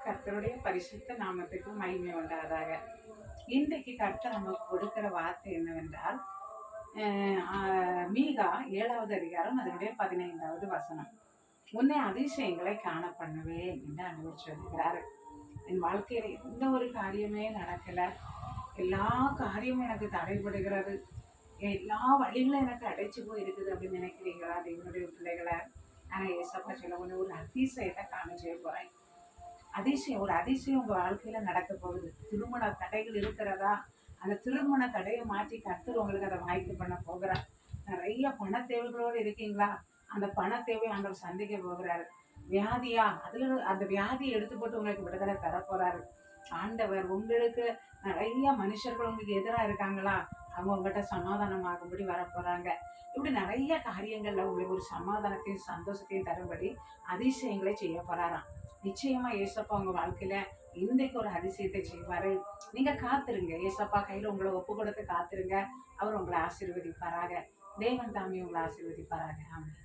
கர்த்தருடைய பரிசுத்த நாமத்துக்கு மகிமை உண்டாதாக. இன்றைக்கு கர்த்தர் நமக்கு கொடுக்கிற வார்த்தை என்னவென்றால், மீகா 7வது அதிகாரம் அதனுடைய 15வது வசனம். உன்னை அதிசயங்களை காண பண்ணுவேன் என்று ஆண்டவர் சொல்கிறார். என் வாழ்க்கையில எந்த ஒரு காரியமே நடக்கல, எல்லா காரியமும் எனக்கு தடைபடுகிறது, எல்லா வழிகளும் எனக்கு அடைச்சு போயிருக்குது அப்படின்னு நினைக்கிறீங்களா என்னுடைய பிள்ளைகளை? ஆனா ஏசப்பா சொல்ல ஒரு அதிசயத்தை காண செய்ய போறேன். ஒரு அதிசயம் உங்க வாழ்க்கையில நடக்க போகுது. திருமண தடைகள் இருக்கிறதா? அந்த திருமண தடையை மாற்றி கர்த்தர் உங்களுக்கு அதை வாய்ப்பு பண்ண போகிறார். நிறைய பண தேவைகளோடு இருக்கீங்களா? அந்த பண தேவை ஆண்டவர் சந்திக்க போகிறாரு. வியாதியா? அதுல அந்த வியாதியை எடுத்து போட்டு உங்களுக்கு விடுதலை தர போறாரு ஆண்டவர். உங்களுக்கு நிறைய மனுஷர்கள் உங்களுக்கு எதிராக இருக்காங்களா? அவங்க உங்கள்கிட்ட சமாதானமாகும்படி வரப்போறாங்க. இப்படி நிறைய காரியங்கள்ல உங்களுக்கு ஒரு சமாதானத்தையும் சந்தோஷத்தையும் தரும்படி அதிசயங்களை செய்ய போறாராம். நிச்சயமா ஏசப்பா உங்க வாழ்க்கையில இன்றைக்கு ஒரு அதிசயத்தை செய்வாரு. நீங்க காத்துருங்க. ஏசப்பா கையில உங்களை ஒப்பு கொடுத்து காத்துருங்க. அவர் உங்களை ஆசீர்வதிப்பாராக. தேவன் தாமே உங்களை ஆசீர்வதிப்பாராக. ஆமாம்.